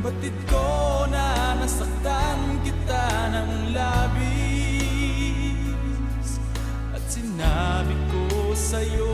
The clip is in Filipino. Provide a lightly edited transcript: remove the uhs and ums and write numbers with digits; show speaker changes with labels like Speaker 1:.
Speaker 1: Batid ko na nasaktan kita ng labis, at sinabi ko sa'yo